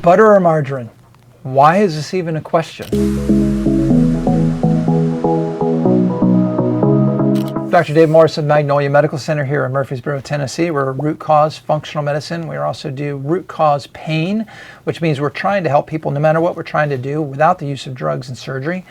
Butter or margarine? Why is this even a question? Dr. Dave Morris of Magnolia Medical Center here in Murfreesboro, Tennessee. We're a root cause functional medicine. We also do root cause pain, which means we're trying to help people no matter what we're trying to do without the use of drugs and surgery.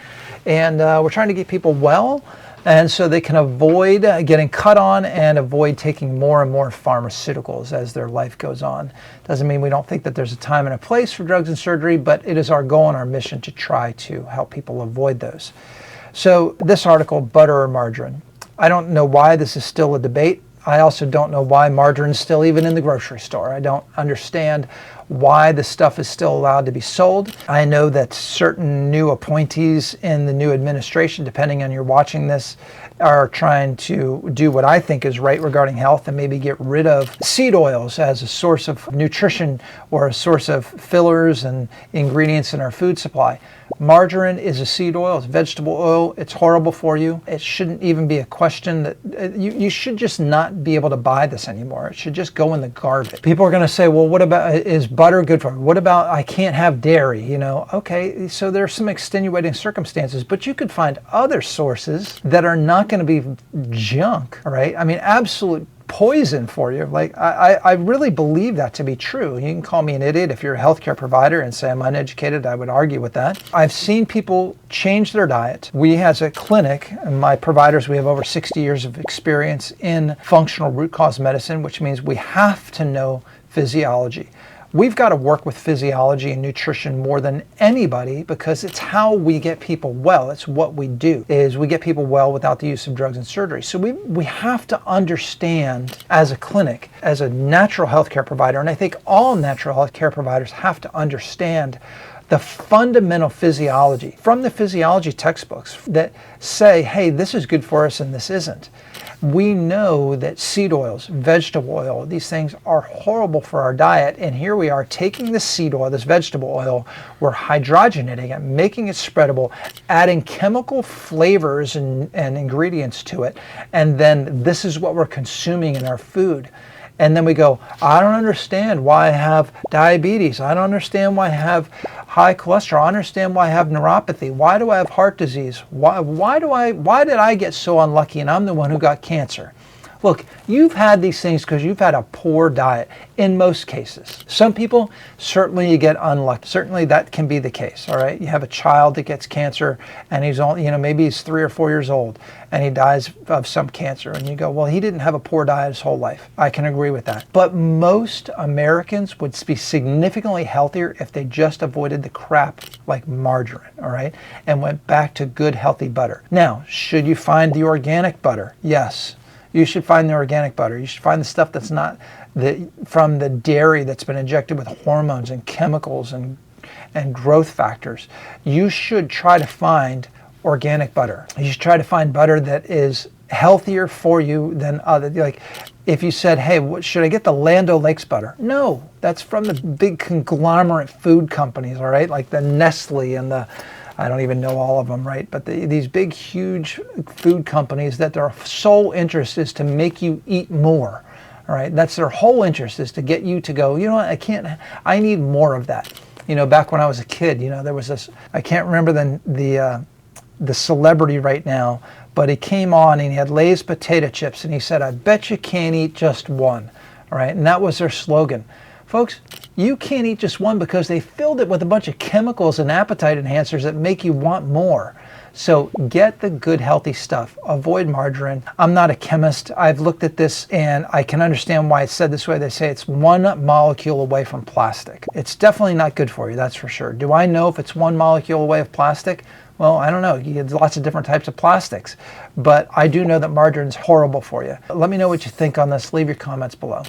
And we're trying to get people well, and so they can avoid getting cut on and avoid taking more and more pharmaceuticals as their life goes on. Doesn't mean we don't think that there's a time and a place for drugs and surgery, but it is our goal and our mission to try to help people avoid those. So this article, butter or margarine. I don't know why this is still a debate. I also don't know why margarine is still even in the grocery store. I don't understand why the stuff is still allowed to be sold. I know that certain new appointees in the new administration, depending on you're watching this, are trying to do what I think is right regarding health and maybe get rid of seed oils as a source of nutrition or a source of fillers and ingredients in our food supply. Margarine is a seed oil, it's vegetable oil, it's horrible for you. It shouldn't even be a question that you should just not be able to buy this anymore. It should just go in the garbage. People are going to say, well, what about, is butter good for me? What about I can't have dairy? You know, okay, so there's some extenuating circumstances, but you could find other sources that are not going to be junk, all right? I mean, absolute poison for you. Like, I really believe that to be true. You can call me an idiot if you're a healthcare provider and say I'm uneducated. I would argue with that. I've seen people change their diet. We as a clinic, and my providers, we have over 60 years of experience in functional root cause medicine, which means we have to know physiology. We've got to work with physiology and nutrition more than anybody because it's how we get people well. It's what we do, is we get people well without the use of drugs and surgery. So we have to understand as a clinic, as a natural healthcare provider, and I think all natural healthcare providers have to understand the fundamental physiology from the physiology textbooks that say, hey, this is good for us and this isn't. We know that seed oils, vegetable oil, these things are horrible for our diet. And here we are taking this seed oil, this vegetable oil, we're hydrogenating it, making it spreadable, adding chemical flavors and ingredients to it. And then this is what we're consuming in our food. And then we go, I don't understand why I have diabetes. I don't understand why I have high cholesterol. I understand why I have neuropathy. Why do I have heart disease? Why did I get so unlucky and I'm the one who got cancer? Look, you've had these things because you've had a poor diet in most cases. Some people, certainly you get unlucky. Certainly that can be the case, all right? You have a child that gets cancer and he's only, maybe he's 3 or 4 years old and he dies of some cancer. And you go, well, he didn't have a poor diet his whole life. I can agree with that. But most Americans would be significantly healthier if they just avoided the crap like margarine, all right? And went back to good, healthy butter. Now, should you find the organic butter? Yes. You should find the organic butter. You should find the stuff that's not from the dairy that's been injected with hormones and chemicals and growth factors. You should try to find organic butter. You should try to find butter that is healthier for you than other. Like if you said, hey, should I get the Land O'Lakes butter? No, that's from the big conglomerate food companies, all right? Like the Nestle and the, I don't even know all of them, right? But these big, huge food companies that their sole interest is to make you eat more, all right? That's their whole interest, is to get you to go, you know what, I need more of that. Back when I was a kid, there was this, I can't remember the celebrity right now, but he came on and he had Lay's potato chips and he said, I bet you can't eat just one, all right? And that was their slogan. Folks, you can't eat just one because they filled it with a bunch of chemicals and appetite enhancers that make you want more. So get the good, healthy stuff. Avoid margarine. I'm not a chemist. I've looked at this and I can understand why it's said this way. They say it's 1 molecule away from plastic. It's definitely not good for you, that's for sure. Do I know if it's 1 molecule away of plastic? Well, I don't know. You get lots of different types of plastics. But I do know that margarine's horrible for you. Let me know what you think on this. Leave your comments below.